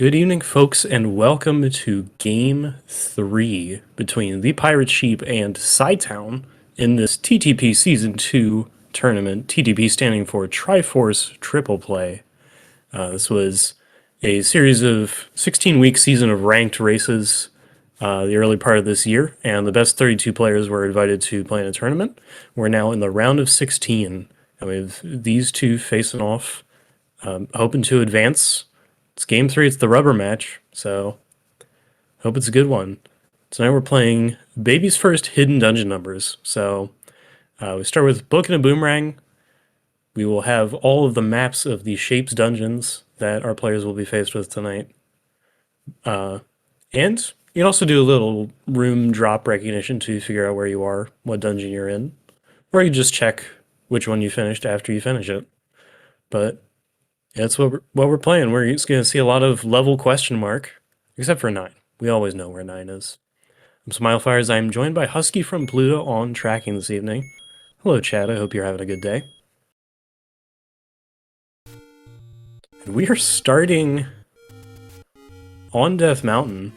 Good evening, folks, and welcome to Game 3 between ThePirateSheep and cytown in this TTP Season 2 tournament, TTP standing for Triforce Triple Play. This was a series of 16-week season of ranked races the early part of this year, and the best 32 players were invited to play in a tournament. We're now in the round of 16, and we have these two facing off, hoping to advance. It's game 3, it's the rubber match, so hope it's a good one. Tonight we're playing Baby's First Hidden Dungeon Numbers. So we start with Book and a Boomerang. We will have all of the maps of the Shapes dungeons that our players will be faced with tonight. And you can also do a little room drop recognition to figure out where you are, what dungeon you're in. Or you can just check which one you finished after you finish it. But yeah, that's what we're playing. We're just going to see a lot of level question mark, except for 9. We always know where 9 is. I'm Smilefires. I'm joined by Husky from Pluto on tracking this evening. Hello, Chad. I hope you're having a good day. And we are starting on Death Mountain.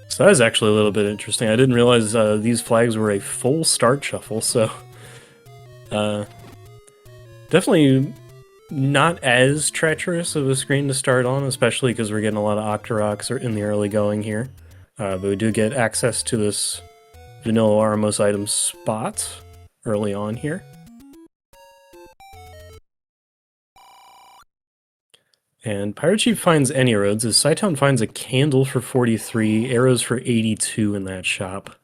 So that is actually a little bit interesting. I didn't realize these flags were a full start shuffle, so definitely not as treacherous of a screen to start on, especially because we're getting a lot of Octoroks in the early going here. But we do get access to this vanilla Armos item spot early on here. And PirateSheep finds any roads, as cytown finds a candle for 43, arrows for 82 in that shop.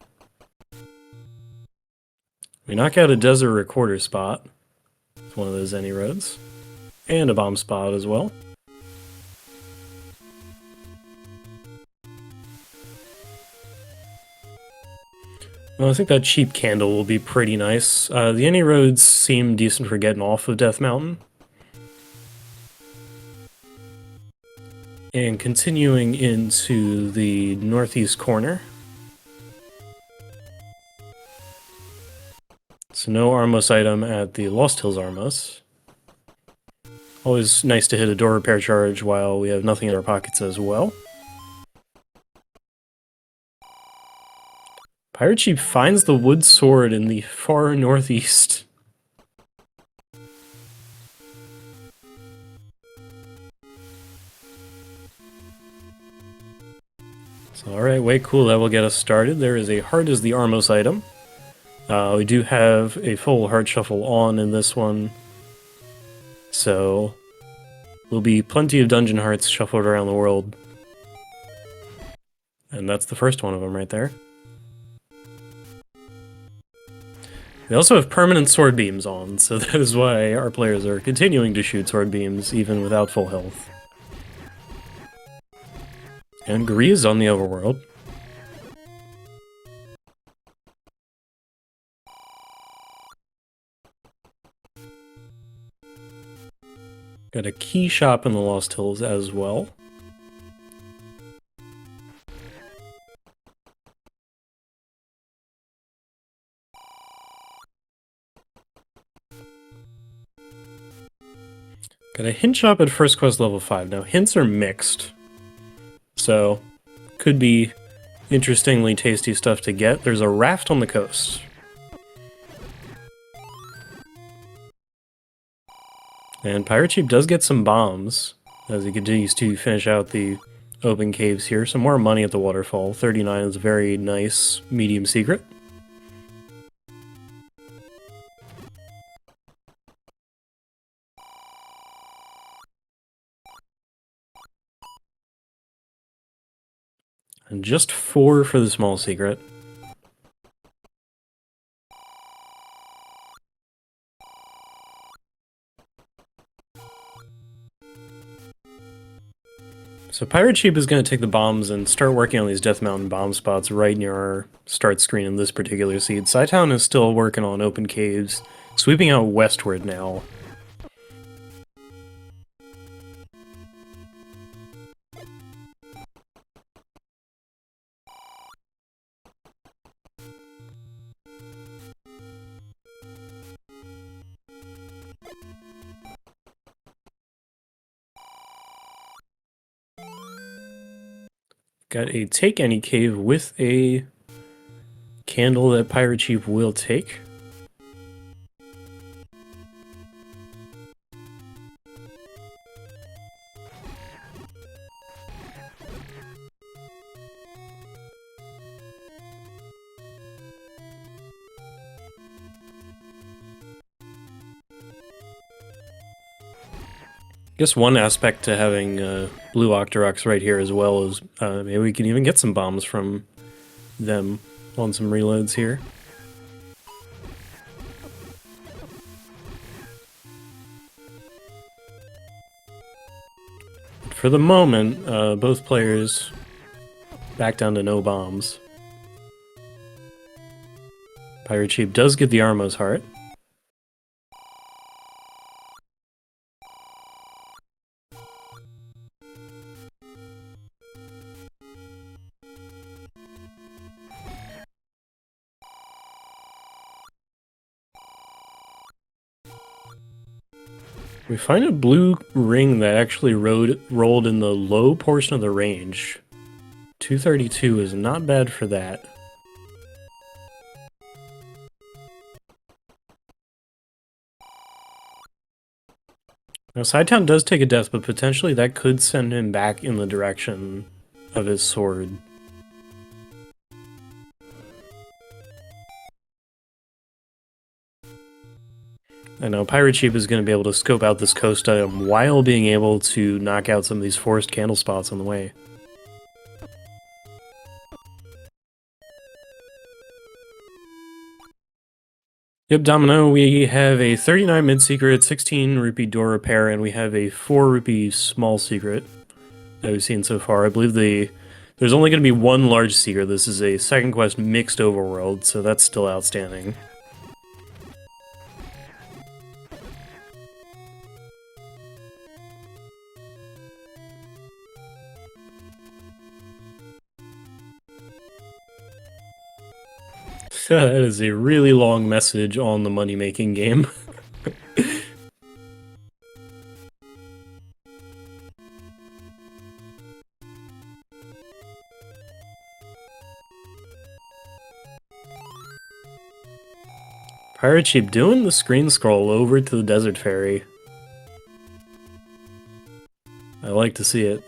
We knock out a desert recorder spot. It's one of those any roads. And a bomb spot as well. Well, I think that cheap candle will be pretty nice. The any roads seem decent for getting off of Death Mountain. And continuing into the northeast corner. So no Armos item at the Lost Hills Armos. Always nice to hit a door repair charge while we have nothing in our pockets as well. PirateSheep finds the wood sword in the far northeast. So, alright, way cool. That will get us started. There is a Hard as the Armos item. We do have a full hard shuffle on in this one. So, will be plenty of dungeon hearts shuffled around the world. And that's the first one of them right there. They also have permanent sword beams on, so that is why our players are continuing to shoot sword beams even without full health. And Gris is on the overworld. Got a key shop in the Lost Hills as well. Got a hint shop at First Quest level 5. Now, hints are mixed, so could be interestingly tasty stuff to get. There's a raft on the coast. And PirateSheep does get some bombs as he continues to finish out the open caves here. Some more money at the waterfall. 39 is a very nice medium secret. And just 4 for the small secret. So PirateSheep is going to take the bombs and start working on these Death Mountain bomb spots right near our start screen in this particular seed. cytown is still working on open caves, sweeping out westward now. Got a take any cave with a candle that Pirate Sheep will take. I guess one aspect to having blue Octoroks right here as well is maybe we can even get some bombs from them on some reloads here. But for the moment, both players back down to no bombs. Pirate Sheep does get the Armo's Heart. We find a blue ring that actually rolled in the low portion of the range. 232 is not bad for that. Now, Cytown does take a death, but potentially that could send him back in the direction of his sword. I know Pirate Sheep is going to be able to scope out this coast item while being able to knock out some of these forest candle spots on the way. Yep, Domino, we have a 39 mid-secret, 16 rupee door repair, and we have a 4 rupee small secret that we've seen so far. I believe there's only going to be one large secret. This is a second quest mixed overworld, so that's still outstanding. That is a really long message on the money-making game. Pirate Sheep doing the screen scroll over to the Desert Ferry. I like to see it.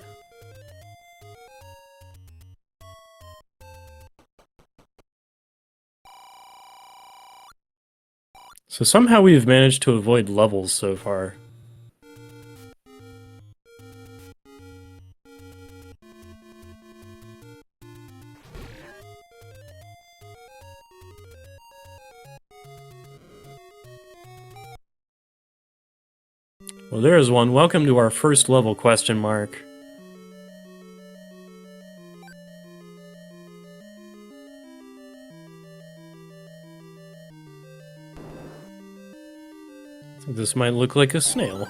So somehow we've managed to avoid levels so far. Well, there is one. Welcome to our first level, question mark. I think this might look like a snail.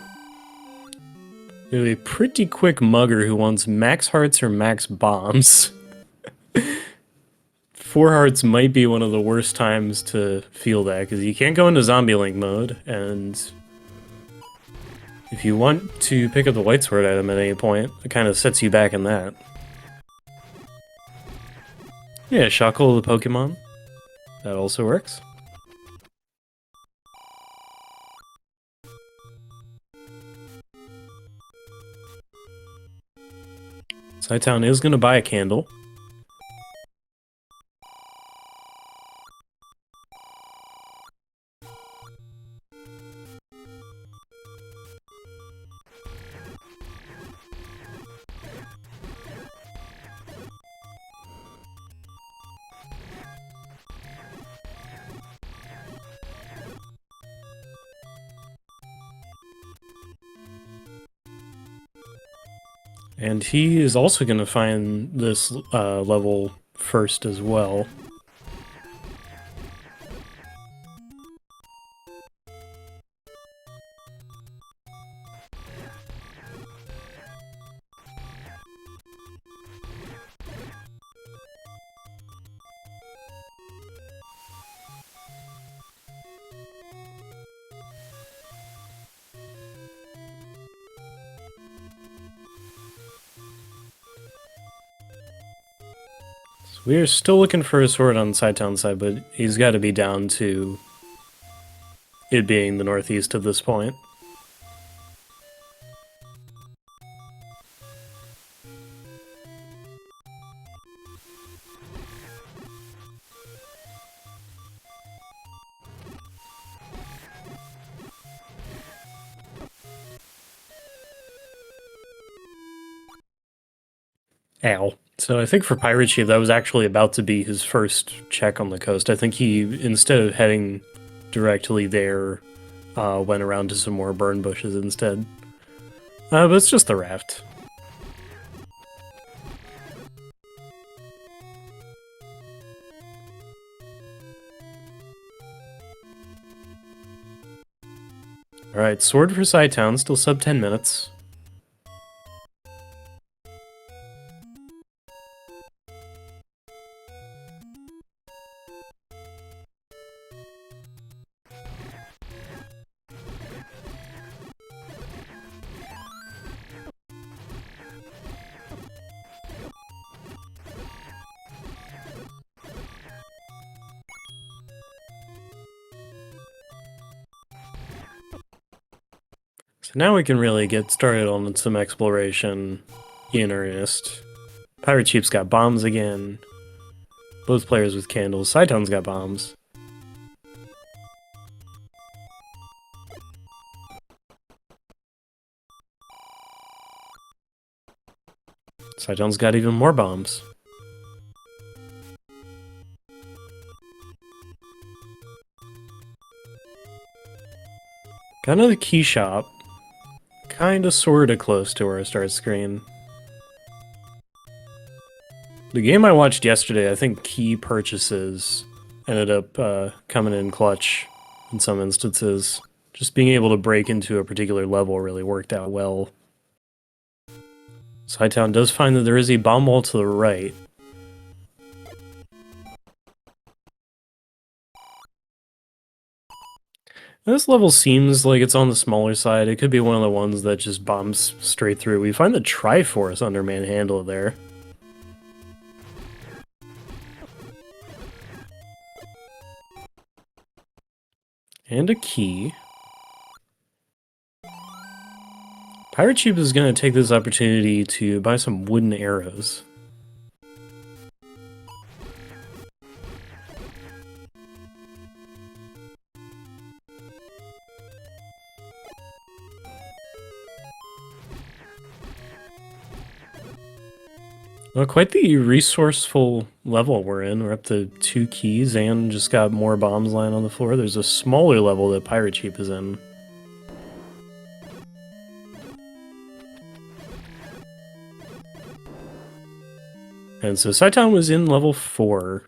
We have a pretty quick mugger who wants max hearts or max bombs. 4 hearts might be one of the worst times to feel that, because you can't go into Zombie Link mode, and if you want to pick up the White Sword item at any point, it kind of sets you back in that. Yeah, Shackle the Pokemon. That also works. Cytown is going to buy a candle. And he is also going to find this level first as well. So we are still looking for a sword on Cytown's side, but he's got to be down to it being the northeast at this point. Ow. So I think for ThePirateSheep, that was actually about to be his first check on the coast. I think he, instead of heading directly there, went around to some more burn bushes instead. But it's just the raft. Alright, sword for Cytown, still sub 10 minutes. So now we can really get started on some exploration in earnest. ThePirateSheep's got bombs again. Both players with candles. Cytown's got bombs. Cytown's got even more bombs. Got another key shop. Kinda sorta close to our start screen. The game I watched yesterday, I think key purchases ended up coming in clutch in some instances. Just being able to break into a particular level really worked out well. Cytown does find that there is a bomb wall to the right. This level seems like it's on the smaller side. It could be one of the ones that just bombs straight through. We find the Triforce under manhandle there. And a key. ThePirateSheep is going to take this opportunity to buy some wooden arrows. Well, quite the resourceful level we're in. We're up to 2 keys and just got more bombs lying on the floor. There's a smaller level that ThePirateSheep is in. And so Cytown was in level 4.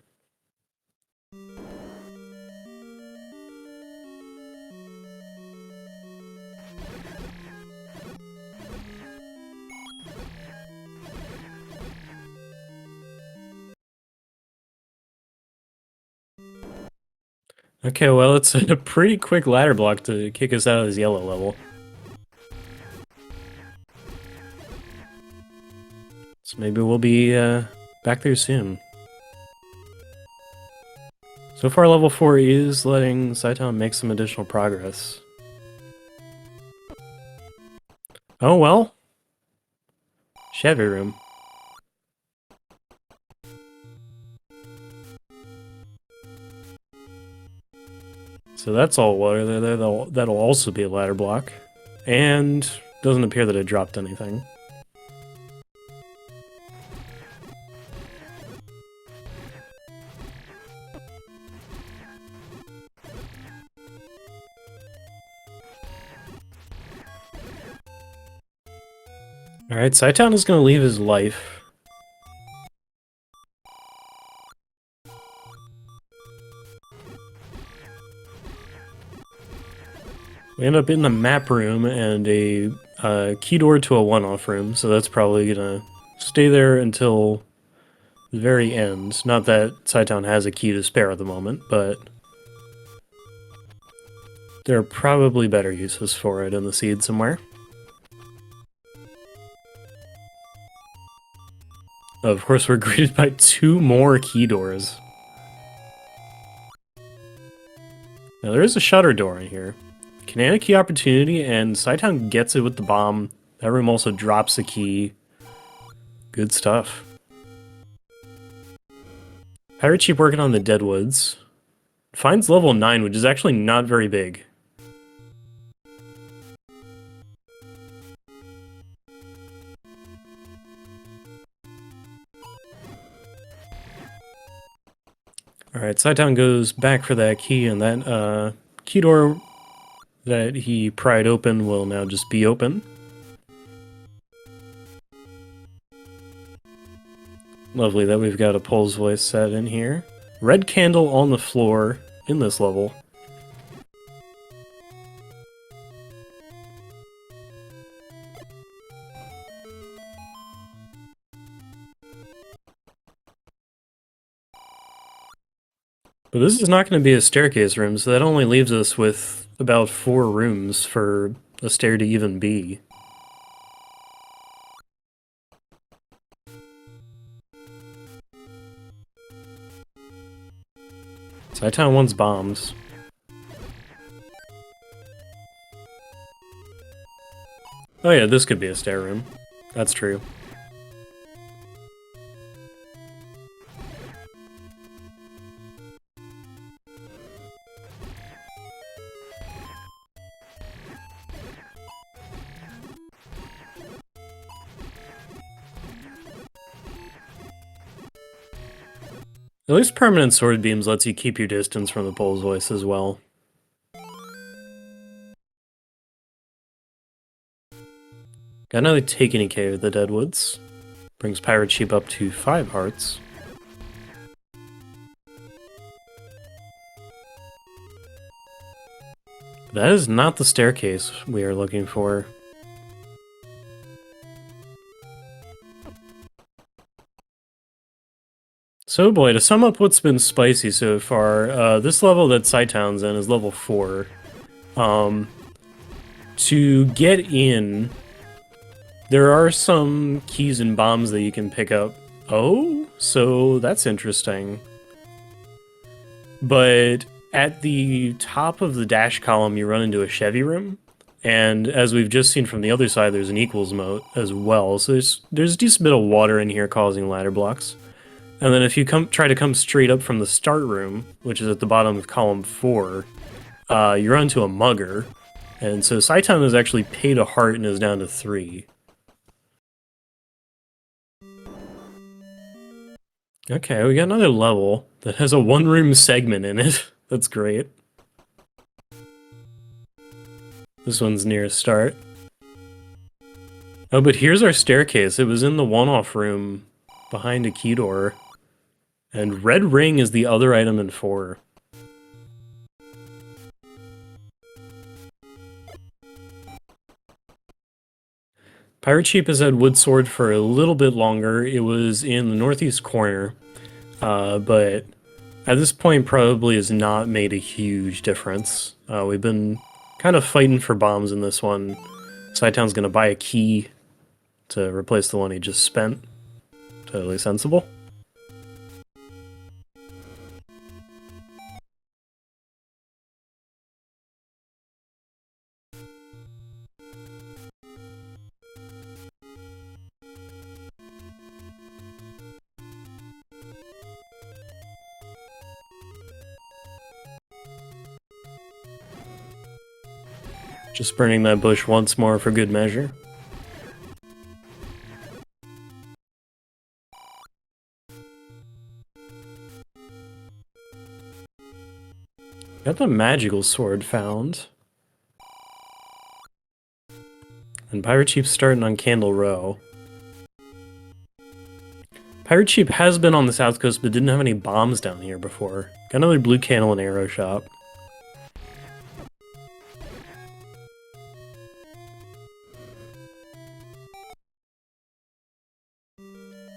Okay, well, it's a pretty quick ladder block to kick us out of this yellow level. So maybe we'll be back there soon. So far, level 4 is letting Cytown make some additional progress. Oh well. Chevy room. So that's all water there. That'll also be a ladder block. And doesn't appear that it dropped anything. Alright, Cytown is going to leave his life. We end up in the map room and a key door to a one-off room, so that's probably going to stay there until the very end. Not that Cytown has a key to spare at the moment, but there are probably better uses for it in the seed somewhere. Of course, we're greeted by 2 more key doors. Now, there is a shutter door in here. Canana key opportunity, and Cytown gets it with the bomb. That room also drops a key. Good stuff. PirateSheep working on the Deadwoods. Finds level 9, which is actually not very big. Alright, Cytown goes back for that key, and that key door that he pried open will now just be open. Lovely that we've got a Pole's voice set in here. Red candle on the floor in this level. But this is not going to be a staircase room, so that only leaves us with about 4 rooms for a stair to even be. Cytown wants bombs. Oh yeah, this could be a stair room. That's true. At least permanent sword beams lets you keep your distance from the Pole's voice as well. Got another Take Any Care of the Deadwoods. Brings PirateSheep up to 5 hearts. That is not the staircase we are looking for. So boy, to sum up what's been spicy so far, this level that Cytown's in is level 4. To get in, there are some keys and bombs that you can pick up. Oh, so that's interesting. But at the top of the dash column, you run into a Chevy room. And as we've just seen from the other side, there's an equals moat as well. So there's a decent bit of water in here causing ladder blocks. And then if you try to come straight up from the start room, which is at the bottom of column 4, you run into a mugger. And so Cytown has actually paid a heart and is down to 3. Okay, we got another level that has a 1-room segment in it. That's great. This one's near a start. Oh, but here's our staircase. It was in the one-off room behind a key door. And red ring is the other item in 4. PirateSheep has had wood sword for a little bit longer. It was in the northeast corner, but at this point probably has not made a huge difference. We've been kind of fighting for bombs in this one. Cytown's gonna buy a key to replace the one he just spent. Totally sensible. Just burning that bush once more for good measure. Got the magical sword found. And PirateSheep's starting on Candle Row. PirateSheep has been on the south coast but didn't have any bombs down here before. Got another blue candle and arrow shop.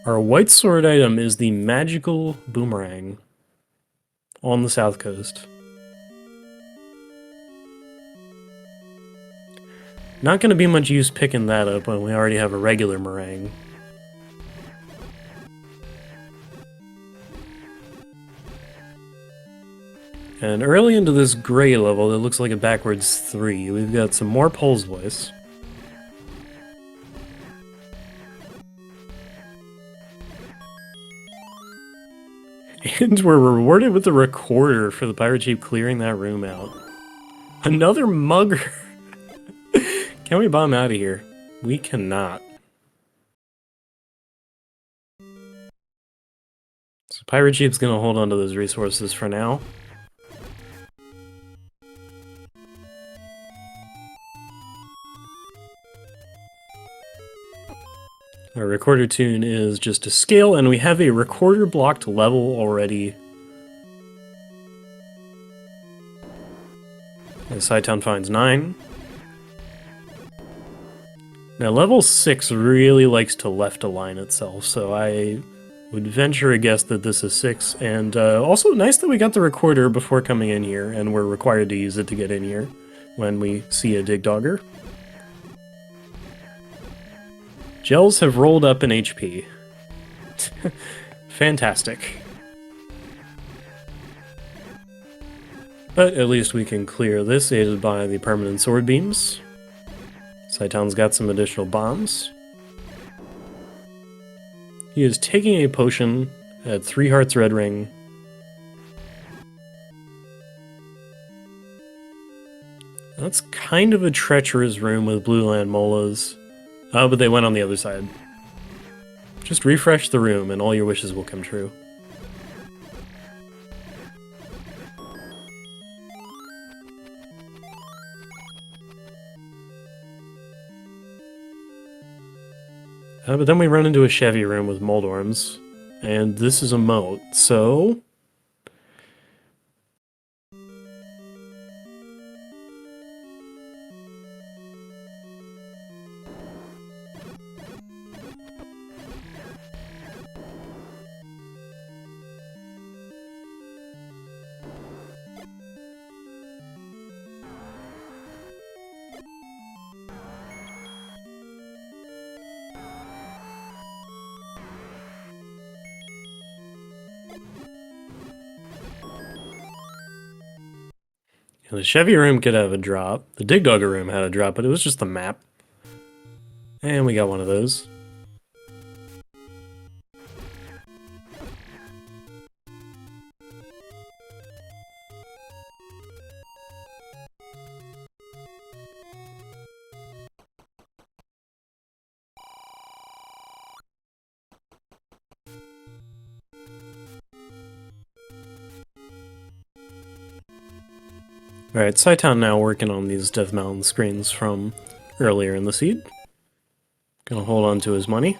Our white sword item is the magical boomerang on the south coast. Not going to be much use picking that up when we already have a regular meringue. And early into this gray level that looks like a backwards 3, we've got some more Pole's Voice. And we're rewarded with a recorder for the Pirate Sheep clearing that room out. Another mugger! Can we bomb out of here? We cannot. So Pirate Sheep's gonna hold on to those resources for now. Our recorder tune is just a scale, and we have a recorder blocked level already. And cytown finds 9. Now level 6 really likes to left align itself, so I would venture a guess that this is 6. And also nice that we got the recorder before coming in here, and we're required to use it to get in here when we see a dig dogger. Gels have rolled up in HP. Fantastic. But at least we can clear this, aided by the permanent sword beams. Cytown's got some additional bombs. He is taking a potion at 3 hearts red ring. That's kind of a treacherous room with blue land molas. Oh, but they went on the other side. Just refresh the room and all your wishes will come true. But then we run into a Chevy room with Moldorms, and this is a moat, so... The Chevy room could have a drop. The Dig Dogger room had a drop, but it was just the map. And we got one of those. Alright, cytown now working on these Death Mountain screens from earlier in the seed. Gonna hold on to his money.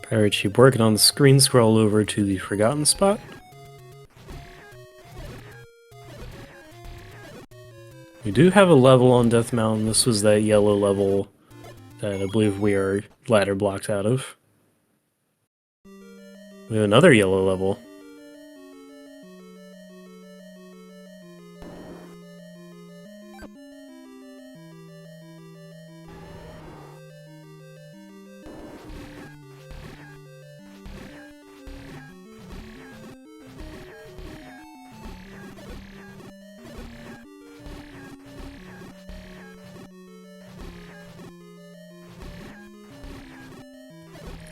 Pirate Sheep working on the screen scroll over to the Forgotten spot. We do have a level on Death Mountain. This was that yellow level that I believe we are ladder blocks out of. We have another yellow level.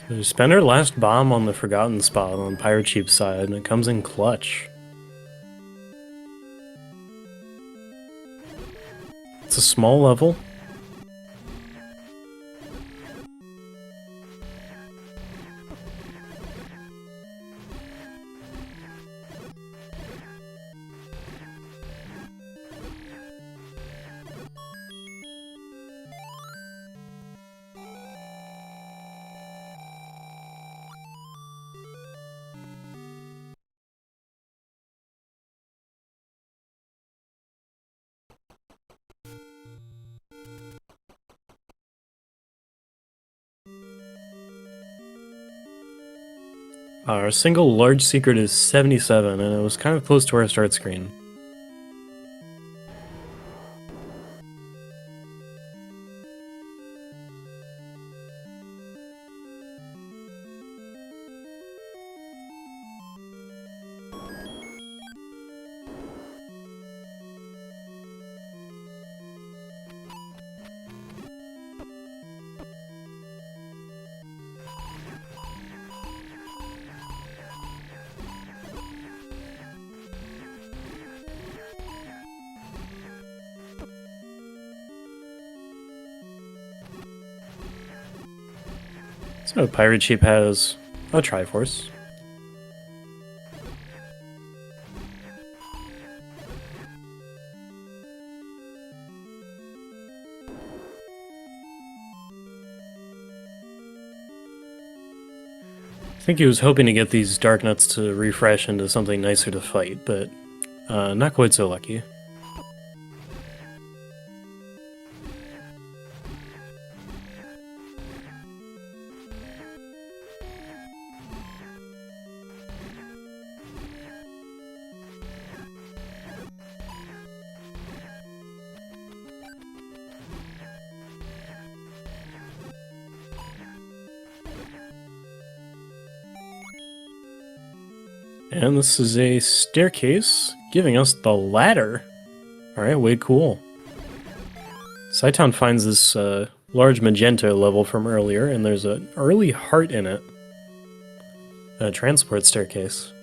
We spend our last bomb on the Forgotten spot on Pirate Sheep's side, and it comes in clutch. It's a small level. Our single large secret is 77, and it was kind of close to our start screen. So ThePirateSheep has a Triforce. I think he was hoping to get these Dark Nuts to refresh into something nicer to fight, but not quite so lucky. And this is a staircase giving us the ladder. Alright, way cool. Cytown finds this large magenta level from earlier, and there's an early heart in it. A transport staircase.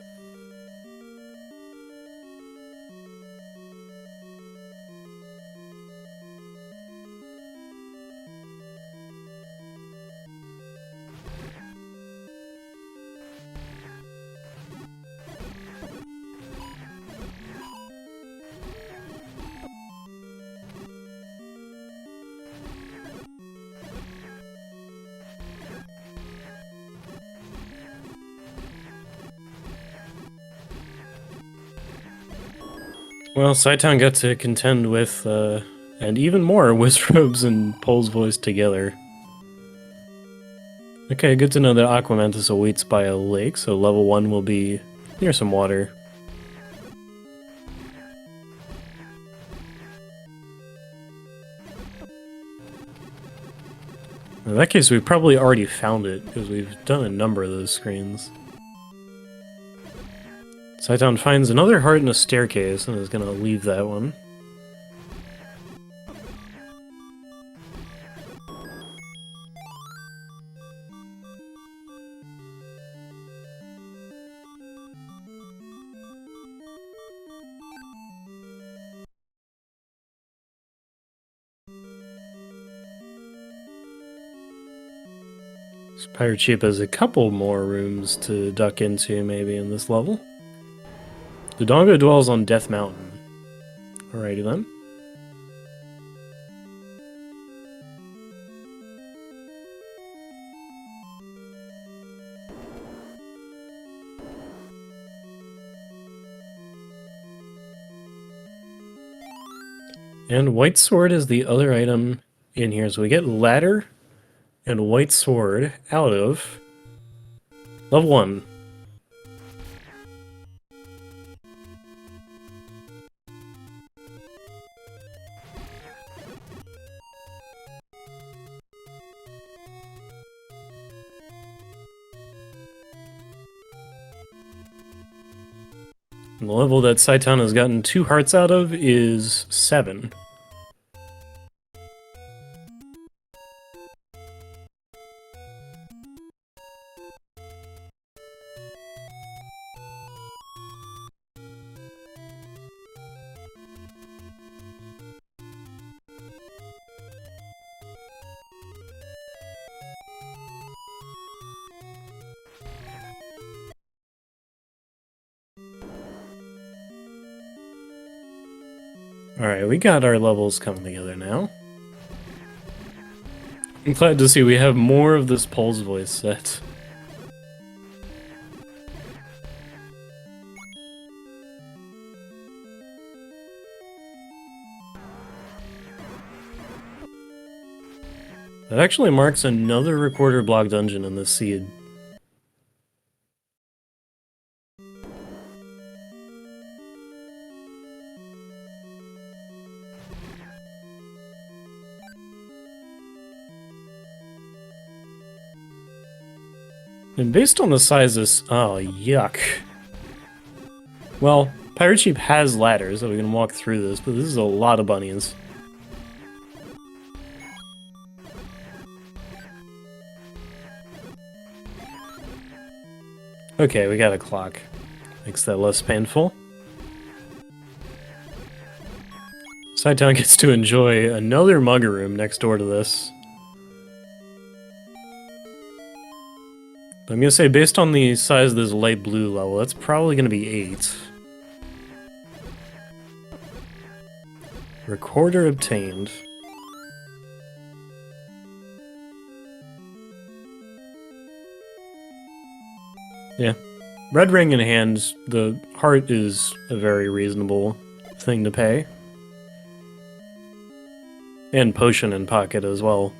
Well, Cytown got to contend with, and even more, Wizrobes and Pole's voice together. Okay, good to know that Aquamantis awaits by a lake, so level 1 will be near some water. In that case, we've probably already found it, because we've done a number of those screens. Cytown finds another heart in a staircase and is going to leave that one. ThePirateSheep has a couple more rooms to duck into maybe in this level. The Dongo dwells on Death Mountain. Alrighty then. And White Sword is the other item in here. So we get Ladder and White Sword out of level 1. And the level that Cytown has gotten 2 hearts out of is 7. Alright, we got our levels coming together now. I'm glad to see we have more of this Pole's voice set. That actually marks another recorder block dungeon in this seed. And based on the size of this... Oh, yuck. Well, Pirate Sheep has ladders, so we can walk through this, but this is a lot of bunnies. Okay, we got a clock. Makes that less painful. Cytown gets to enjoy another mugger room next door to this. I'm gonna say, based on the size of this light blue level, that's probably gonna be 8. Recorder obtained. Yeah. Red ring in hand, the heart is a very reasonable thing to pay. And potion in pocket as well.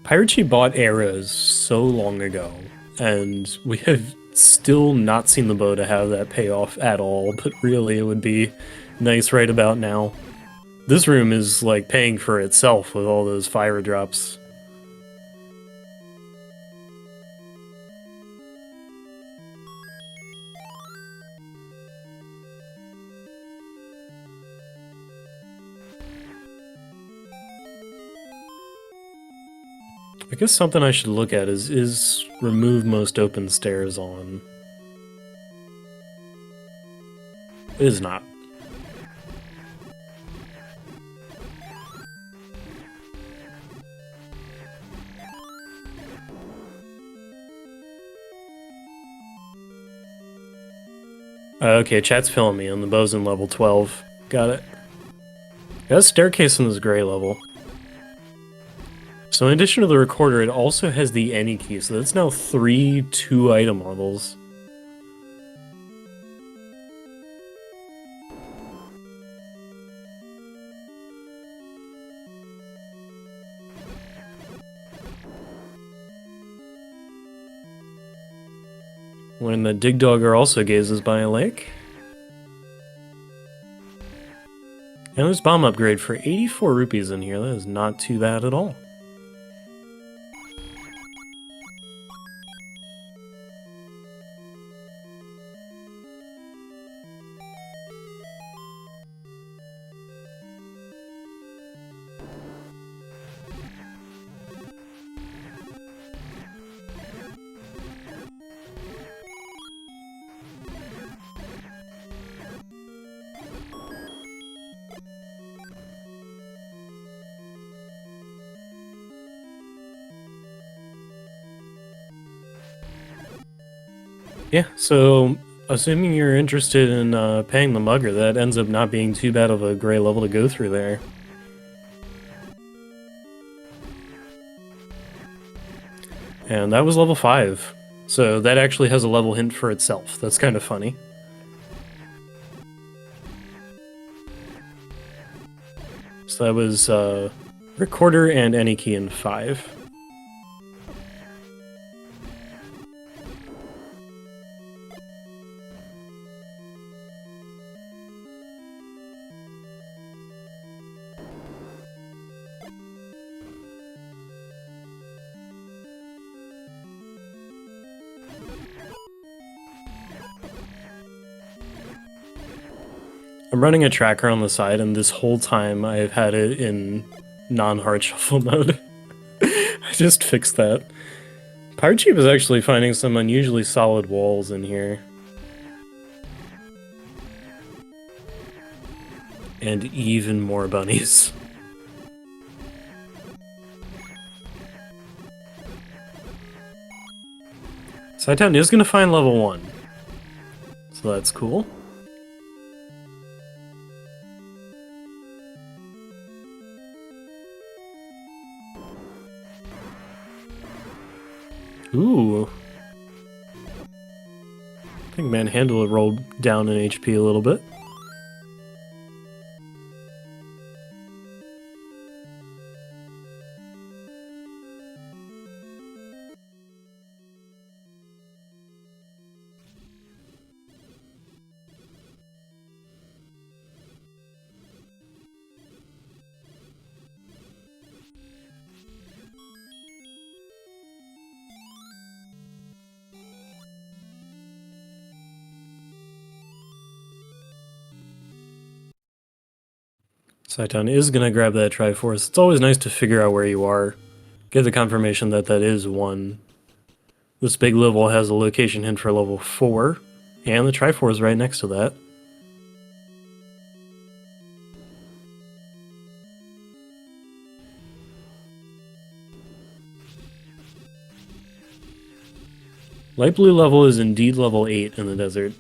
Pirate Sheep bought arrows so long ago, and we have still not seen the bow to have that payoff at all, but really it would be nice right about now. This room is like paying for itself with all those fire drops. I guess something I should look at is remove most open stairs on. It is not. Okay, chat's filling me on the bow's in level 12. Got it. Got a staircase in this gray level. So in addition to the recorder, it also has the any key, so that's now 3 2-item levels. When the dig dogger also gazes by a lake. And there's bomb upgrade for 84 rupees in here. That is not too bad at all. Yeah, so assuming you're interested in paying the mugger, that ends up not being too bad of a gray level to go through there. And that was level 5. So that actually has a level hint for itself. That's kind of funny. So that was recorder and any key in 5. I'm running a tracker on the side, and this whole time I've had it in non-hard shuffle mode. I just fixed that. Pirate Sheep is actually finding some unusually solid walls in here. And even more bunnies. Cytown is going to find level 1. So that's cool. Ooh. I think Manhandle rolled down in HP a little bit. Cytown is going to grab that Triforce. It's always nice to figure out where you are. Get the confirmation that that is one. This big level has a location hint for level 4, and the Triforce is right next to that. Light blue level is indeed level 8 in the desert.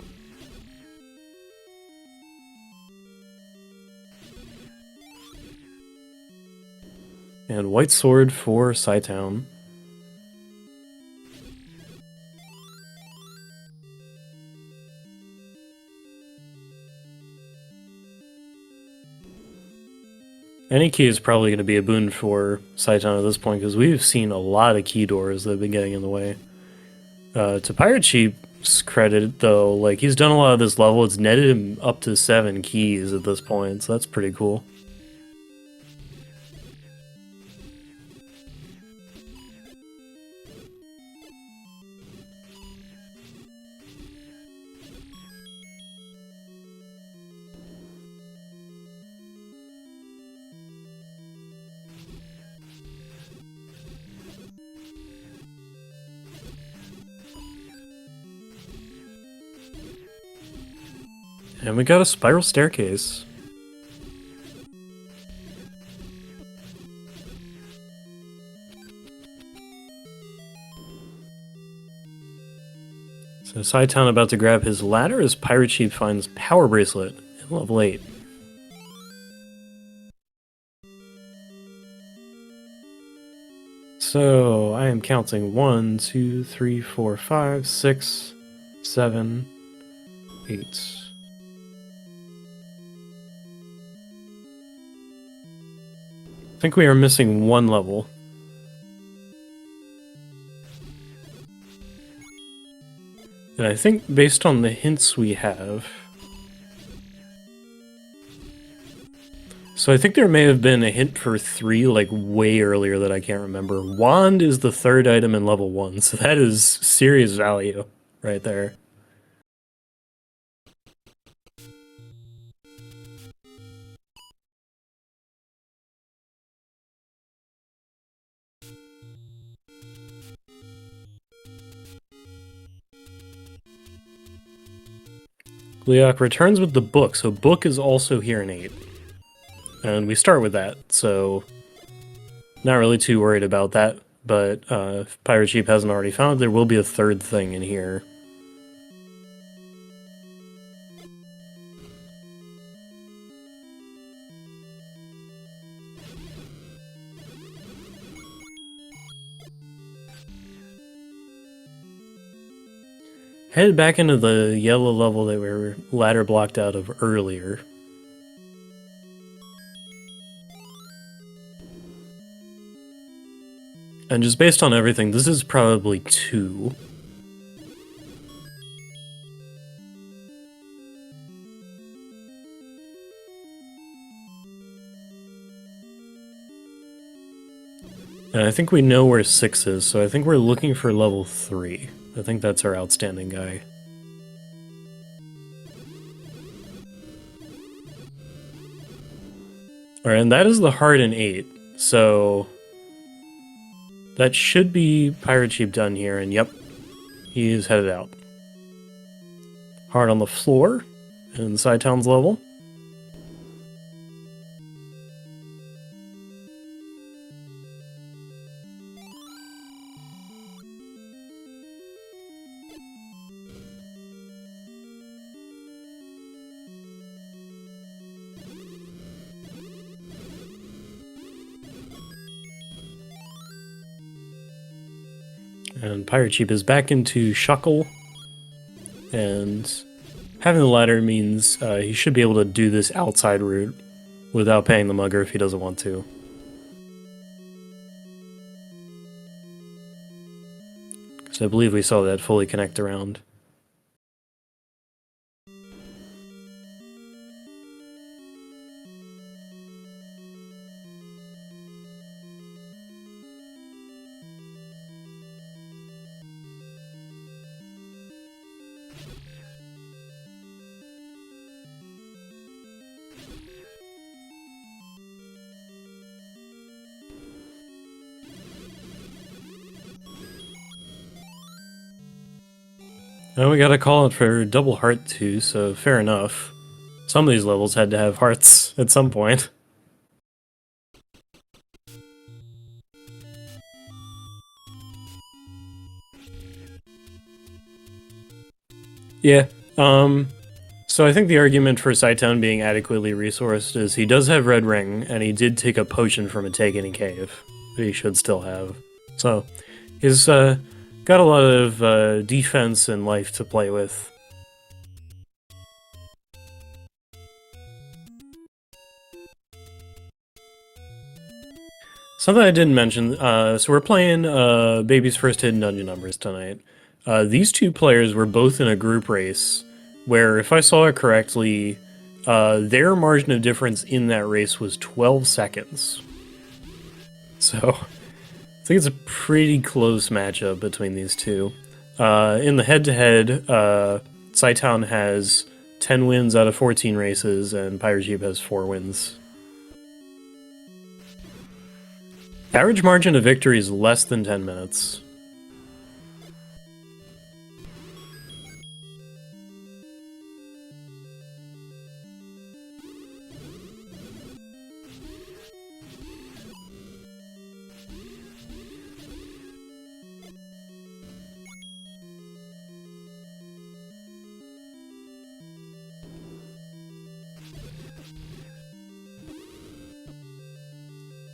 And white sword for Cytown. Any key is probably going to be a boon for Cytown at this point, because we've seen a lot of key doors that have been getting in the way. To PirateSheep's credit, though, like, he's done a lot of this level. It's netted him up to 7 keys at this point, so that's pretty cool. And we got a spiral staircase. So Cytown about to grab his ladder as PirateSheep finds Power Bracelet in level 8. So I am counting 1, 2, 3, 4, 5, 6, 7, 8. I think we are missing 1 level. And I think based on the hints we have... So I think there may have been a hint for 3, like, way earlier that I can't remember. Wand is the 3rd item in level 1, so that is serious value right there. Gleok returns with the book, so book is also here in 8. And we start with that, so not really too worried about that, but if PirateSheep hasn't already found it, there will be a 3rd thing in here. Head back into the yellow level that we were ladder blocked out of earlier. And just based on everything, this is probably 2. And I think we know where 6 is, so I think we're looking for level 3. I think that's our outstanding guy. Alright, and that is the heart in 8, so... that should be PirateSheep done here, and yep, he is headed out. Heart on the floor, in Cytown's level. And PirateSheep is back into Shuckle, and having the ladder means he should be able to do this outside route without paying the mugger if he doesn't want to. So I believe we saw that fully connect around. Well, we gotta call it for double heart too, so fair enough. Some of these levels had to have hearts at some point. Yeah, so I think the argument for cytown being adequately resourced is he does have Red Ring, and he did take a potion from a Tegany Cave that he should still have. So he's got a lot of defense and life to play with. Something I didn't mention, so we're playing Baby's First Hidden Dungeon Numbers tonight. These two players were both in a group race, where, if I saw it correctly, their margin of difference in that race was 12 seconds. So, I think it's a pretty close matchup between these two. In the head-to-head, cytown has 10 wins out of 14 races, and ThePirateSheep has 4 wins. Average margin of victory is less than 10 minutes.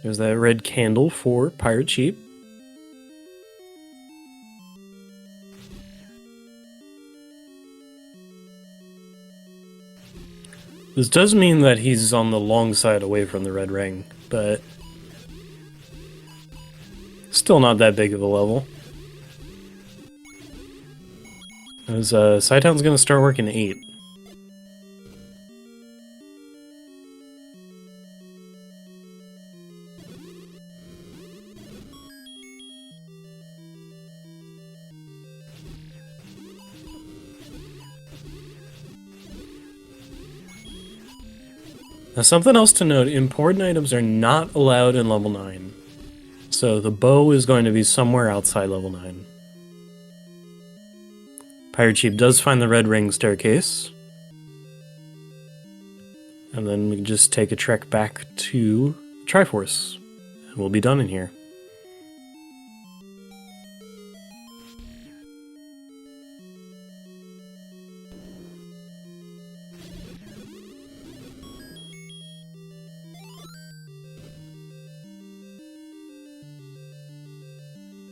There's that red candle for ThePirateSheep. This does mean that he's on the long side away from the red ring, but still not that big of a level. As cytown's gonna start working 8. Now, something else to note, important items are not allowed in level 9. So the bow is going to be somewhere outside level 9. ThePirateSheep does find the red ring staircase. And then we can just take a trek back to Triforce. And we'll be done in here.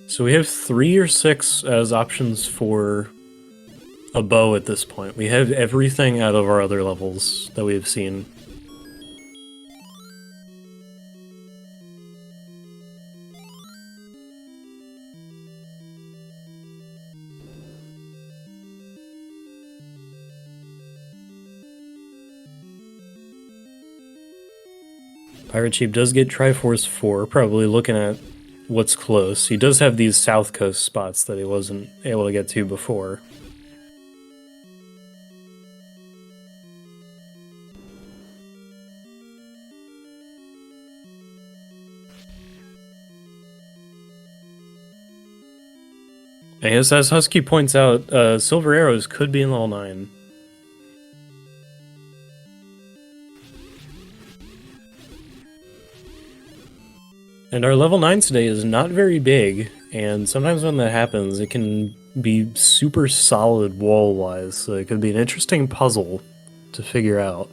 So we have 3 or 6 as options for a bow at this point. We have everything out of our other levels that we've seen. ThePirateSheep does get Triforce 4, probably looking at what's close. He does have these south coast spots that he wasn't able to get to before. I guess, as Husky points out, Silver Arrows could be in level 9. And our level 9 today is not very big, and sometimes when that happens, it can be super solid wall-wise, so it could be an interesting puzzle to figure out.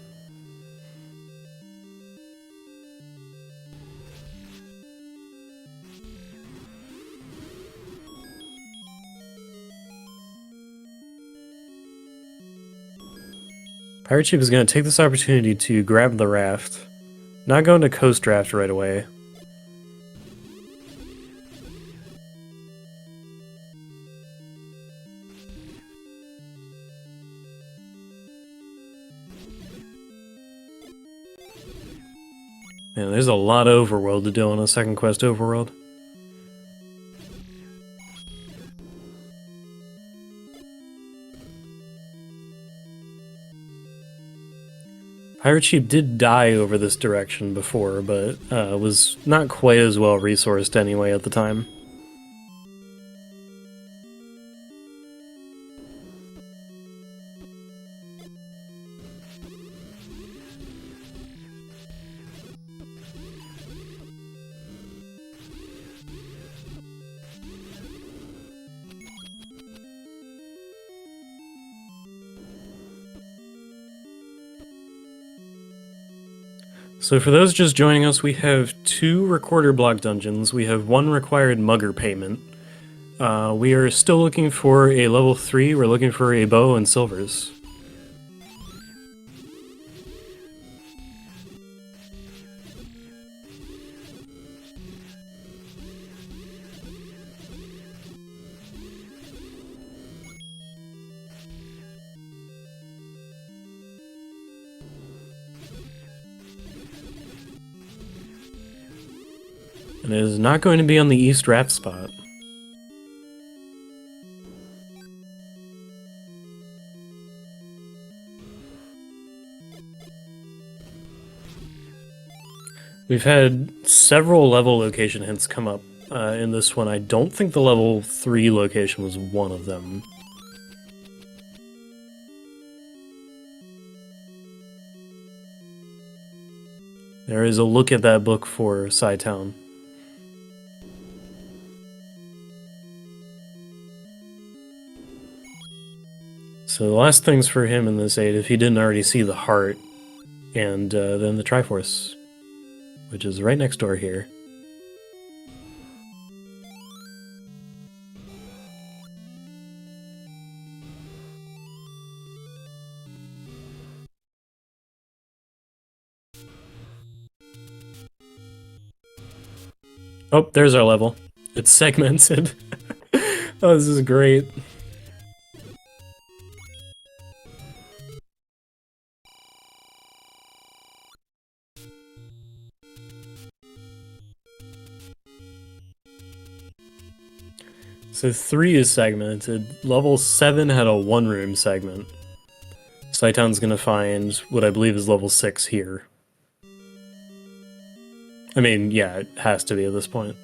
ThePirateSheep is going to take this opportunity to grab the raft, not go into coast draft right away. Man, there's a lot of overworld to do on a second quest overworld. ThePirateSheep did die over this direction before, but was not quite as well resourced anyway at the time. So for those just joining us, we have 2 recorder block dungeons. We have 1 required mugger payment. We are still looking for a level 3. We're looking for a bow and silvers. And it is not going to be on the east raft spot. We've had several level location hints come up in this one. I don't think the level 3 location was one of them. There is a look at that book for Cytown. So the last things for him in this aid, if he didn't already see the heart, and then the Triforce, which is right next door here. Oh, there's our level. It's segmented. Oh, this is great. So 3 is segmented. Level 7 had a 1-room segment. Cytown's gonna find what I believe is level 6 here. I mean, yeah, it has to be at this point.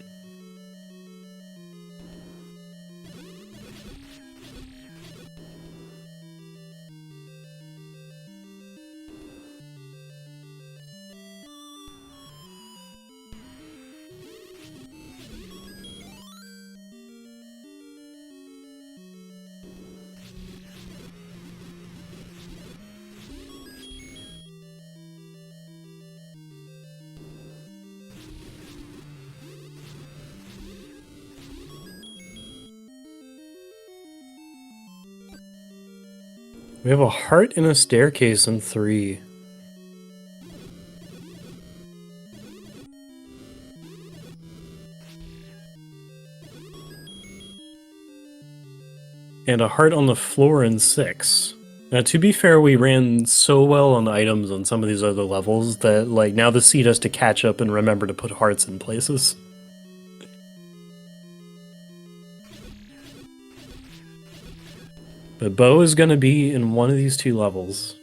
We have a heart and a staircase in 3. And a heart on the floor in 6. Now, to be fair, we ran so well on items on some of these other levels that, like, now the seed has to catch up and remember to put hearts in places. But bow is going to be in one of these 2 levels.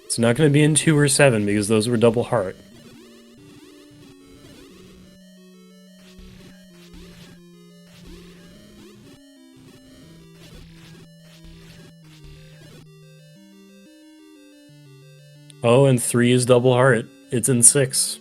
It's not going to be in 2 or 7 because those were double heart. Oh, and 3 is double heart. It's in 6.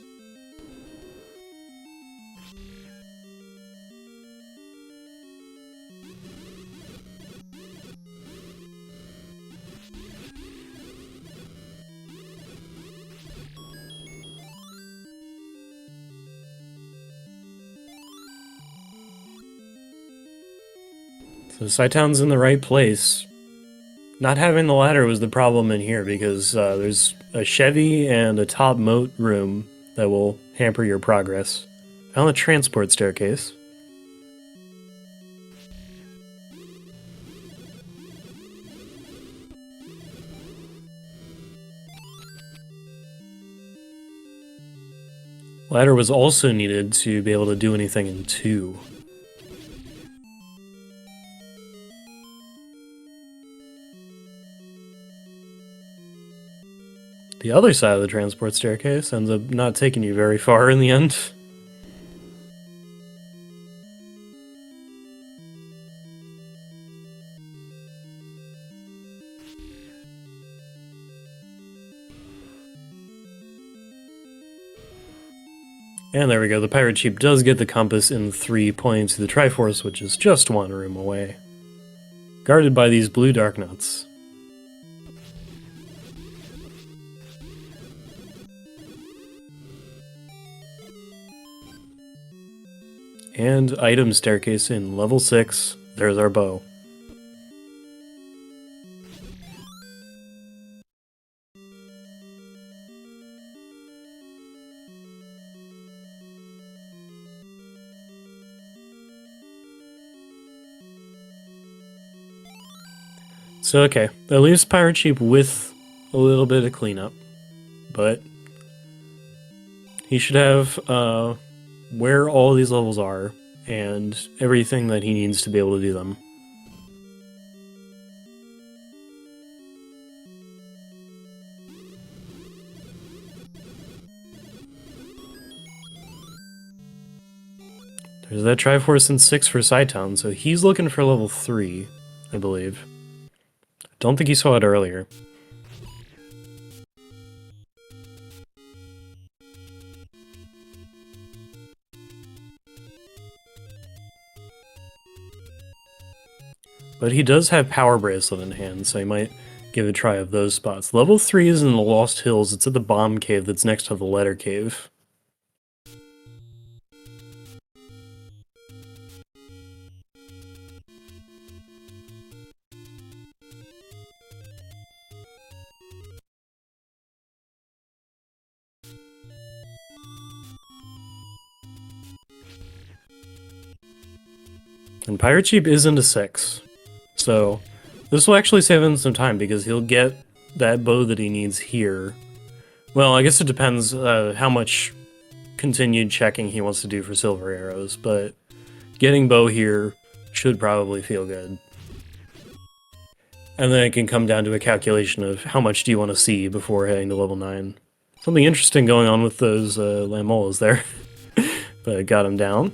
So Cytown's in the right place. Not having the ladder was the problem in here because there's a Chevy and a top moat room that will hamper your progress. Found the transport staircase. Ladder was also needed to be able to do anything in 2. The other side of the transport staircase ends up not taking you very far in the end. And there we go, the ThePirateSheep does get the compass in 3 pointing to the Triforce, which is just 1 room away. Guarded by these blue dark nuts. And item staircase in level 6. There's our bow. So okay, that leaves Pirate Sheep with a little bit of cleanup, but he should have where all these levels are and everything that he needs to be able to do them. There's that Triforce in 6 for cytown, so he's looking for level 3, I believe. Don't think he saw it earlier. But he does have Power Bracelet in hand, so he might give a try of those spots. Level 3 is in the Lost Hills. It's at the Bomb Cave that's next to the Letter Cave. And Pirate Sheep is into 6. So this will actually save him some time because he'll get that bow that he needs here. Well, I guess it depends how much continued checking he wants to do for silver arrows, but getting bow here should probably feel good. And then it can come down to a calculation of how much do you want to see before heading to level 9. Something interesting going on with those Lamolas there. But I got him down.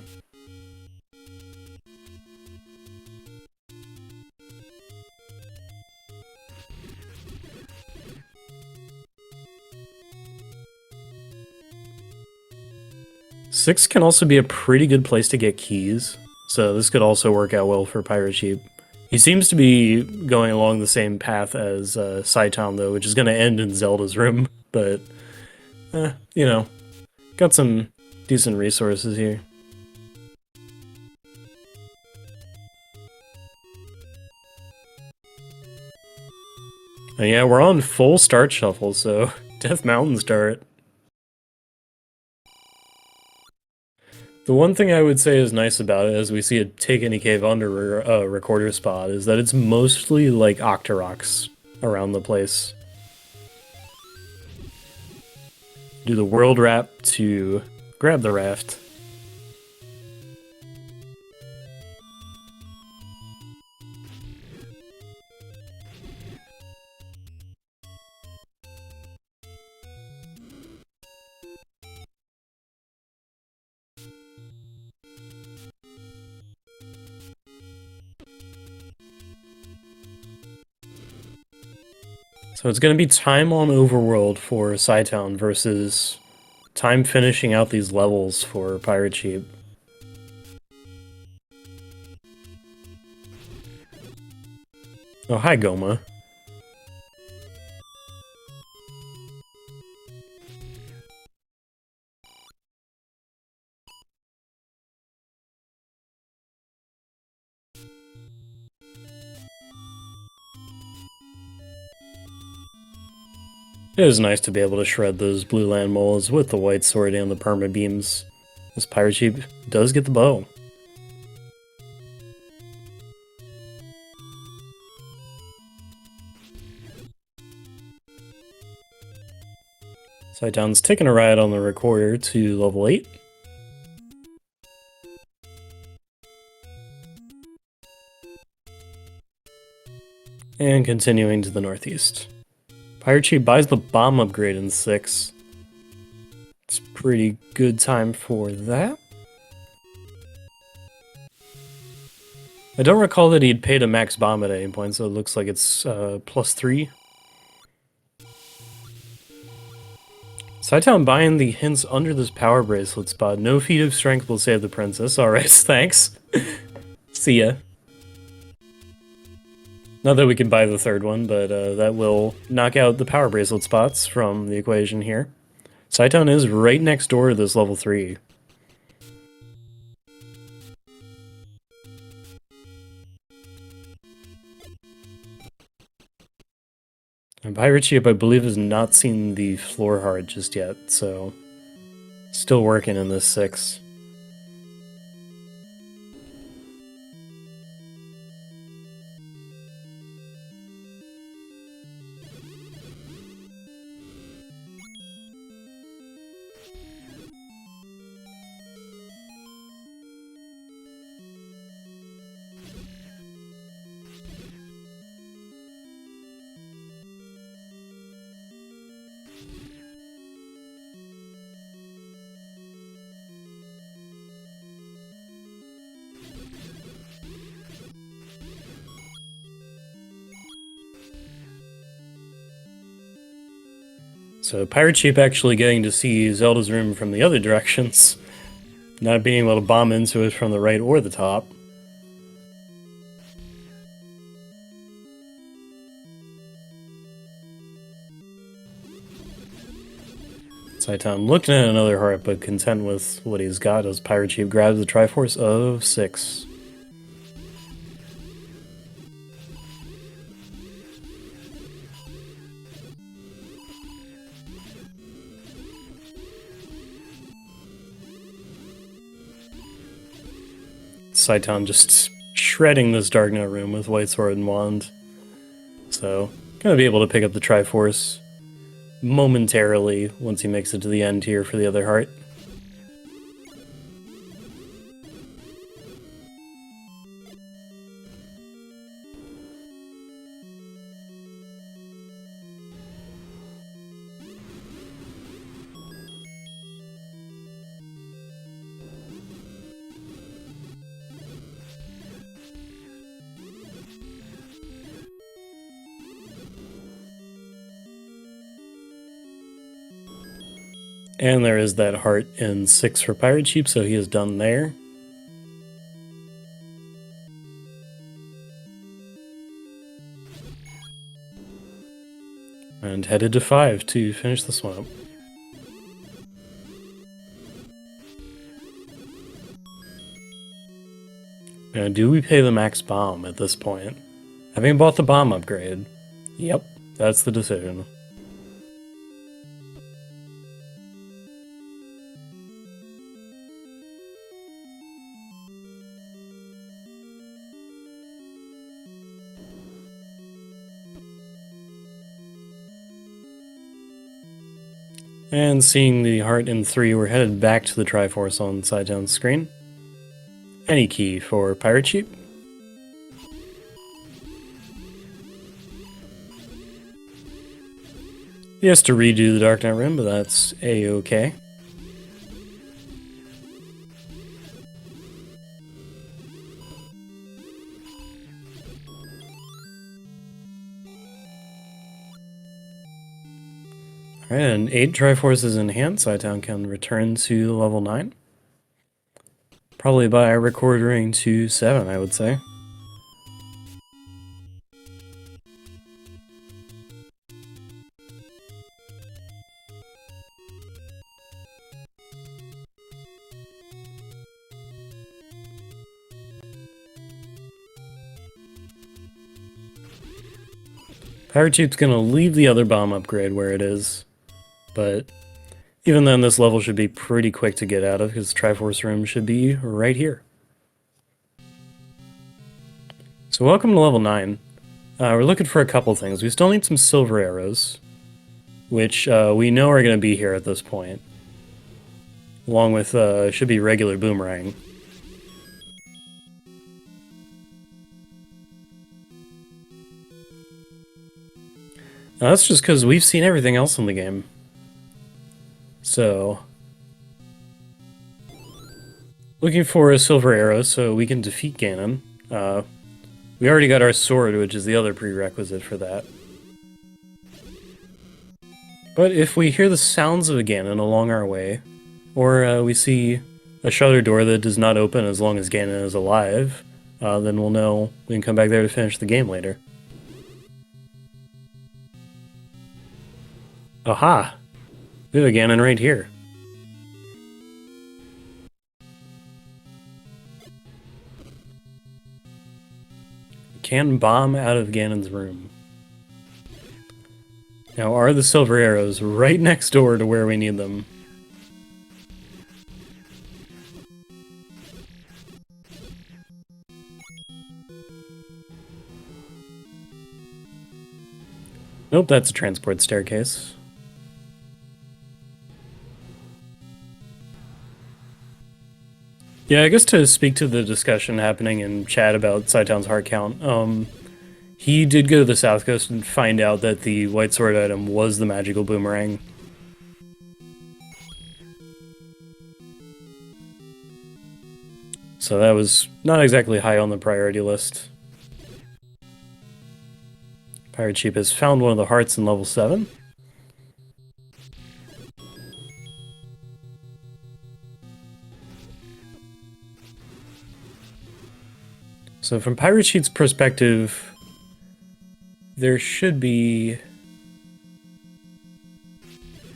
Six can also be a pretty good place to get keys, so this could also work out well for Pirate Sheep. He seems to be going along the same path as cytown, though, which is going to end in Zelda's room, but, you know, got some decent resources here. And yeah, we're on full start shuffle, so Death Mountain start. The one thing I would say is nice about it, as we see it take any cave under a recorder spot, is that it's mostly like Octoroks around the place. Do the world wrap to grab the raft. So it's going to be time on overworld for cytown versus time finishing out these levels for Pirate Sheep. Oh, hi Goma. It is nice to be able to shred those blue land moles with the white sword and the perma beams. This Pirate Sheep does get the bow. Cytown's taking a ride on the recorder to level 8. And continuing to the northeast. Pirate Sheep buys the bomb upgrade in 6. It's a pretty good time for that. I don't recall that he'd paid a max bomb at any point, so it looks like it's +3. Cytown buying the hints under this power bracelet spot. No feat of strength will save the princess. Alright, thanks. See ya. Not that we can buy the third one, but that will knock out the power bracelet spots from the equation here. Cytown is right next door to this level 3. And ThePirateSheep, I believe, has not seen the floor heart just yet, so still working in this 6. So ThePirateSheep actually getting to see Zelda's room from the other directions, not being able to bomb into it from the right or the top. Cytown looking at another heart, but content with what he's got as ThePirateSheep grabs the Triforce of 6. Cytown just shredding this Dark Knight room with White Sword and Wand. So, gonna be able to pick up the Triforce momentarily once he makes it to the end here for the other heart. And there is that heart in 6 for ThePirateSheep, so he is done there. And headed to 5 to finish this one up. Now, do we pay the max bomb at this point? Having bought the bomb upgrade. Yep, that's the decision. And seeing the heart in 3, we're headed back to the Triforce on Cytown's screen. Any key for ThePirateSheep. He has to redo the Dark Knight room, but that's a-okay. Alright, and 8 Triforces in hand, Cytown can return to level 9. Probably by recording to 7, I would say. ThePirateSheep's gonna leave the other bomb upgrade where it is, but even then this level should be pretty quick to get out of because Triforce room should be right here. So welcome to level 9. We're looking for a couple things. We still need some silver arrows, which we know are going to be here at this point, along with should be regular boomerang. Now, that's just because we've seen everything else in the game. So, looking for a silver arrow so we can defeat Ganon. We already got our sword, which is the other prerequisite for that. But if we hear the sounds of a Ganon along our way, or we see a shutter door that does not open as long as Ganon is alive, then we'll know we can come back there to finish the game later. Aha! We have a Ganon right here. Can bomb out of Ganon's room. Now, are the silver arrows right next door to where we need them? Nope, that's a transport staircase. Yeah, I guess to speak to the discussion happening in chat about Cytown's heart count, he did go to the South Coast and find out that the White Sword item was the magical boomerang. So that was not exactly high on the priority list. PirateSheep has found one of the hearts in level 7. So from PirateSheep's perspective, there should be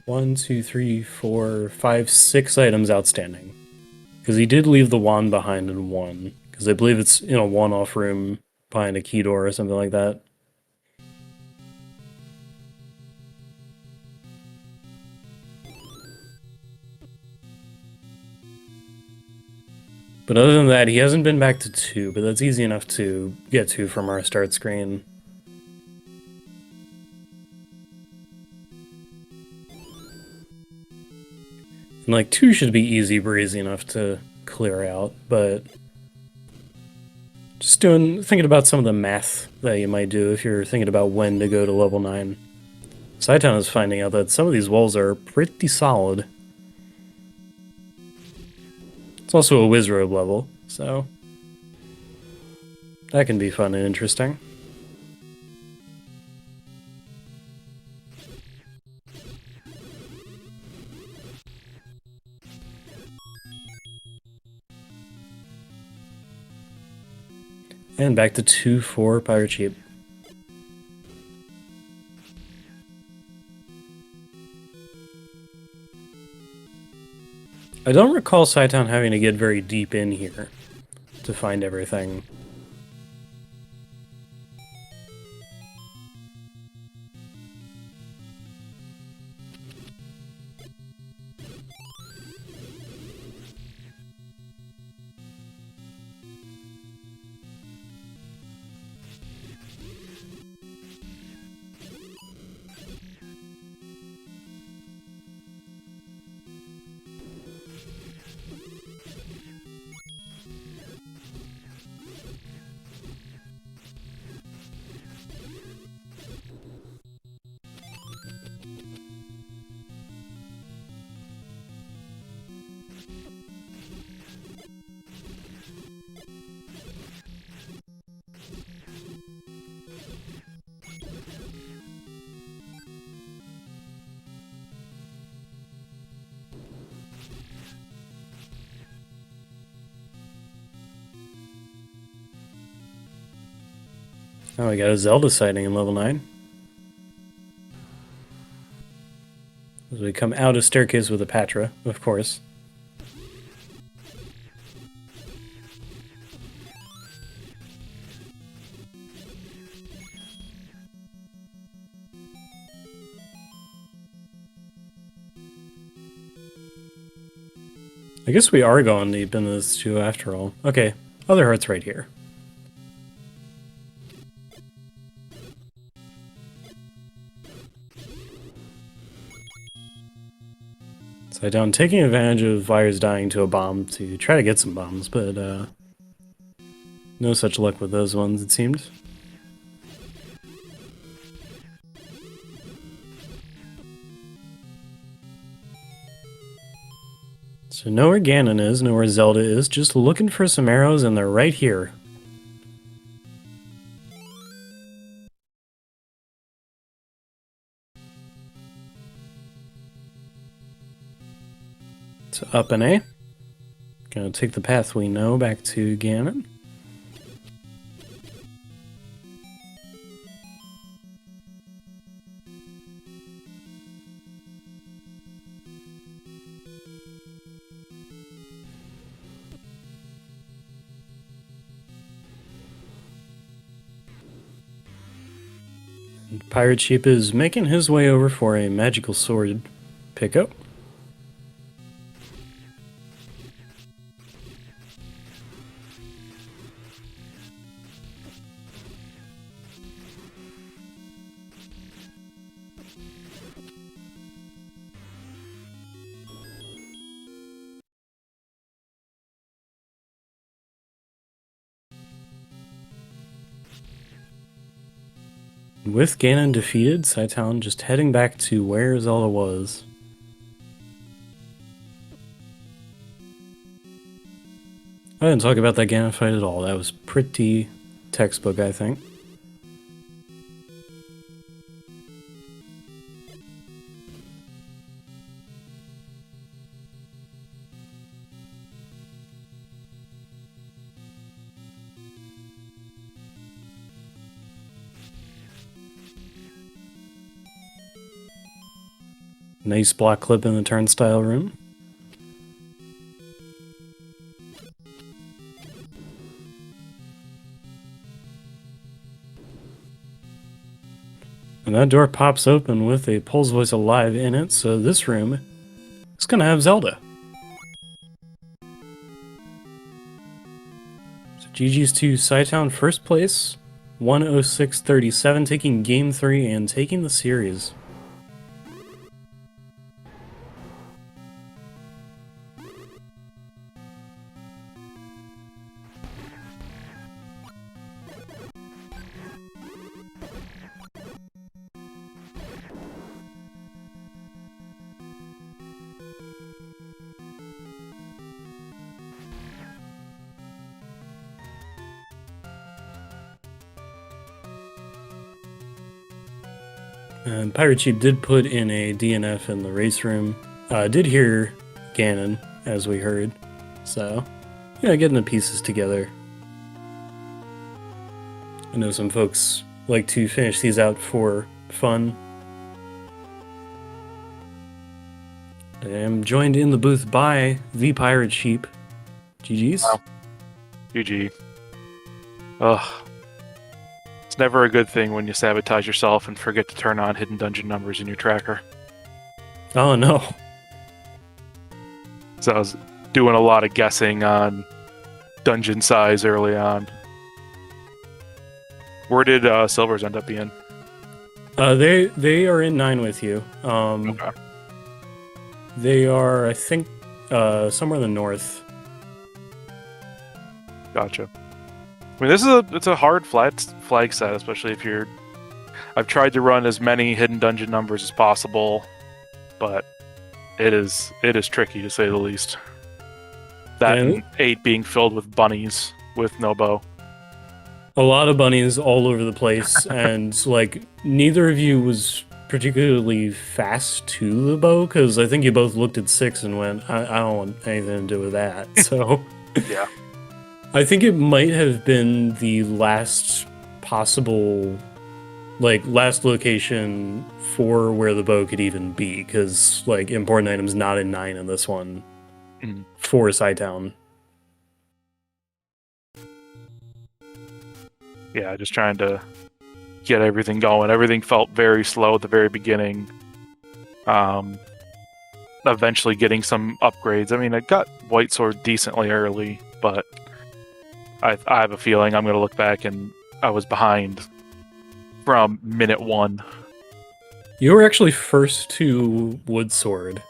1, 2, 3, 4, 5, 6 items outstanding. Because he did leave the wand behind in one. Because I believe it's in a one-off room behind a key door or something like that. But other than that, he hasn't been back to 2, but that's easy enough to get to from our start screen. And like 2 should be easy breezy enough to clear out, but just thinking about some of the math that you might do if you're thinking about when to go to level 9. Cytown is finding out that some of these walls are pretty solid. It's also a Wizrobe level, so that can be fun and interesting. And back to 2 for PirateSheep. I don't recall Cytown having to get very deep in here to find everything. Oh, we got a Zelda sighting in level 9. As we come out of staircase with a Patra, of course. I guess we are going deep into this too after all. Okay, other heart's right here. Cytown taking advantage of Vire's dying to a bomb to try to get some bombs, but no such luck with those ones, it seemed. So know where Ganon is, know where Zelda is, just looking for some arrows and they're right here. So up and A. Gonna take the path we know back to Ganon. Pirate Sheep is making his way over for a magical sword pickup. With Ganon defeated, Cytown just heading back to where Zelda was. I didn't talk about that Ganon fight at all. That was pretty textbook, I think. Nice block clip in the turnstile room. And that door pops open with a Pulse Voice alive in it, so this room is gonna have Zelda. So GG's to Cytown first place, 106.37, taking game 3 and taking the series. And Pirate Sheep did put in a DNF in the race room. Did hear Ganon, as we heard. So, yeah, getting the pieces together. I know some folks like to finish these out for fun. I am joined in the booth by ThePirateSheep. GG's. Wow. GG. Ugh. It's never a good thing when you sabotage yourself and forget to turn on hidden dungeon numbers in your tracker. Oh no. So I was doing a lot of guessing on dungeon size early on. Where did Silvers end up being? They are in 9 with you. Okay. They are, I think, somewhere in the north. Gotcha. I mean, it's a hard flag set, especially if you're. I've tried to run as many hidden dungeon numbers as possible, but it is tricky to say the least. That and 8 being filled with bunnies with no bow. A lot of bunnies all over the place, and like neither of you was particularly fast to the bow, because I think you both looked at 6 and went, I don't want anything to do with that. So Yeah. I think it might have been the last possible, last location for where the bow could even be, because like important items not in 9 in this one for Cytown. Yeah, just trying to get everything going. Everything felt very slow at the very beginning. Eventually getting some upgrades. I mean, I got White Sword decently early, but I have a feeling I'm going to look back and I was behind from minute 1. You were actually first to Wood Sword.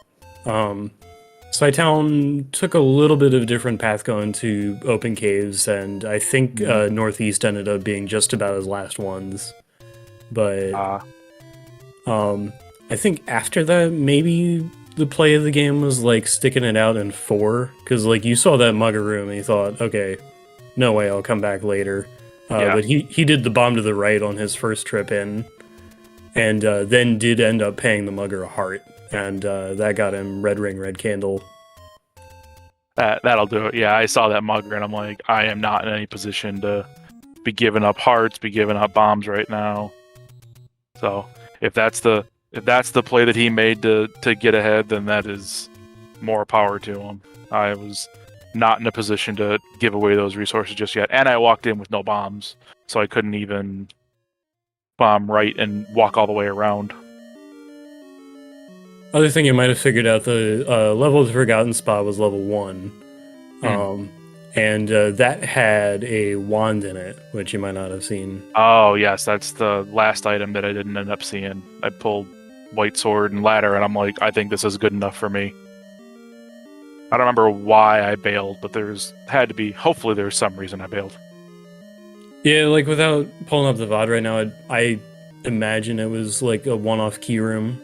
Cytown took a little bit of a different path going to open caves, and I think Northeast ended up being just about his last ones. But I think after that, maybe the play of the game was like sticking it out in 4, because like you saw that Mugger room and you thought, okay, no way, I'll come back later. But he did the bomb to the right on his first trip in, and then did end up paying the Mugger a heart, and that got him red ring, red candle. That'll do it. Yeah, I saw that Mugger and I'm like, I am not in any position to be giving up hearts, be giving up bombs right now. So if that's the play that he made to get ahead, then that is more power to him. I was not in a position to give away those resources just yet, and I walked in with no bombs, so I couldn't even bomb right and walk all the way around. Other thing you might have figured out, the level of the Forgotten Spot was level 1. And that had a wand in it, which you might not have seen. Oh, yes, that's the last item that I didn't end up seeing. I pulled White Sword and Ladder, and I'm like, I think this is good enough for me. I don't remember why I bailed, but hopefully there's some reason I bailed. Yeah, like without pulling up the VOD right now, I imagine it was like a one-off key room.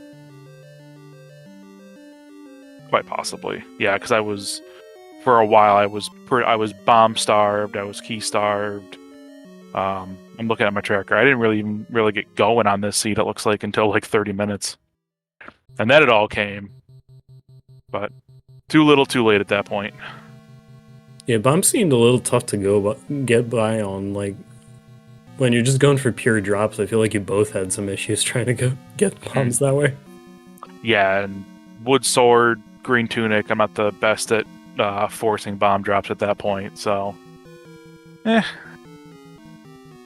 Quite possibly. Yeah, because for a while, I was bomb starved, I was key starved. I'm looking at my tracker. I didn't really get going on this seed, it looks like, until like 30 minutes. And then it all came. But too little, too late at that point. Yeah, bombs seemed a little tough to get by on. Like, when you're just going for pure drops, I feel like you both had some issues trying to get bombs that way. Yeah, and Wood Sword, Green Tunic, I'm not the best at forcing bomb drops at that point, so...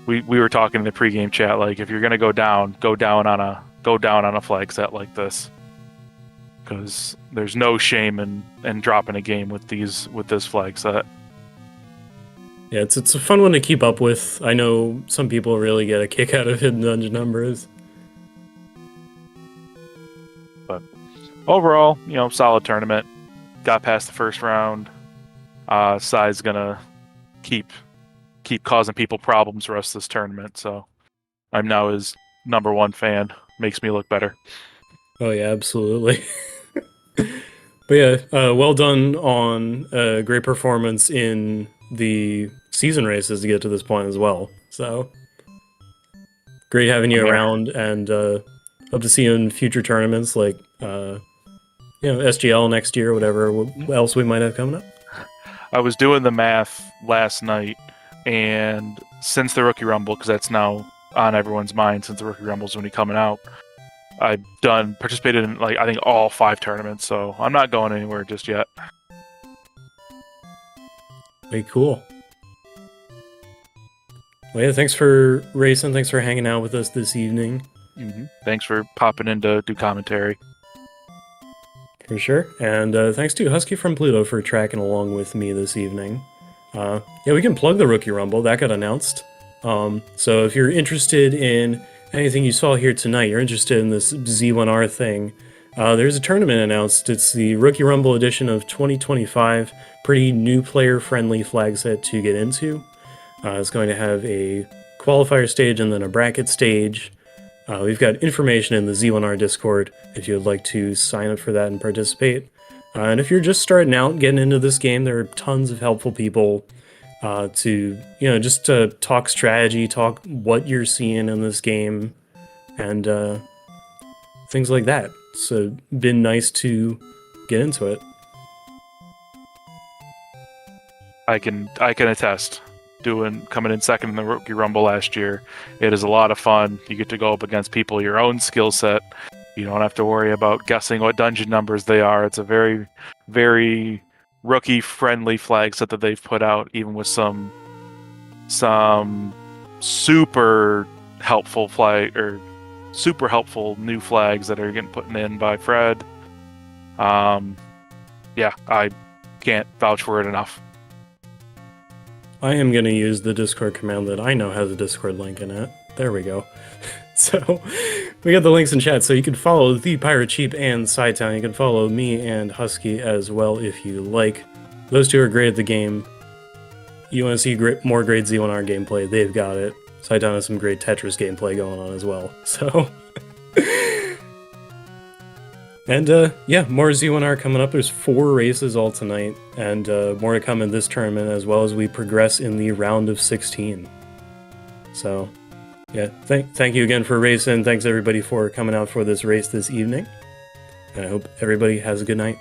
We were talking in the pregame chat, like, if you're gonna go down on a flag set like this. Because there's no shame in dropping a game with this flag set. Yeah, it's a fun one to keep up with. I know some people really get a kick out of hidden dungeon numbers. But overall, solid tournament. Got past the first round. Sai's gonna keep causing people problems the rest of this tournament, so I'm now his #1 fan. Makes me look better. Oh yeah, absolutely. But yeah, well done on a great performance in the season races to get to this point as well. So great having you around, and hope to see you in future tournaments like SGL next year, whatever else we might have coming up. I was doing the math last night, and since the Rookie Rumble, because that's now on everyone's mind since the Rookie Rumble's going to be coming out, I've participated in, I think, all 5 tournaments, so I'm not going anywhere just yet. Very cool. Well, yeah, thanks for racing. Thanks for hanging out with us this evening. Thanks for popping in to do commentary. For sure. And thanks to Husky from Pluto for tracking along with me this evening. Yeah, we can plug the Rookie Rumble. That got announced. So if you're interested in anything you saw here tonight, you're interested in this Z1R thing, there's a tournament announced. It's the Rookie Rumble edition of 2025. Pretty new player-friendly flag set to get into. It's going to have a qualifier stage and then a bracket stage. We've got information in the Z1R Discord if you would like to sign up for that and participate. And if you're just starting out getting into this game, there are tons of helpful people to talk strategy, talk what you're seeing in this game, and things like that. So been nice to get into it. I can attest. Coming in second in the Rookie Rumble last year, it is a lot of fun. You get to go up against people your own skill set. You don't have to worry about guessing what dungeon numbers they are. It's a very, very rookie-friendly flag set that they've put out, even with some super helpful new flags that are getting put in by Fred. Yeah, I can't vouch for it enough. I am going to use the Discord command that I know has a Discord link in it. There we go. So, we got the links in chat, so you can follow ThePirateSheep and cytown. You can follow me and Husky as well if you like. Those two are great at the game. You want to see more great Z1R gameplay, they've got it. cytown has some great Tetris gameplay going on as well. So, and yeah, more Z1R coming up. There's 4 races all tonight, and more to come in this tournament as well as we progress in the round of 16. So, yeah, thank you again for racing. Thanks everybody for coming out for this race this evening. And I hope everybody has a good night.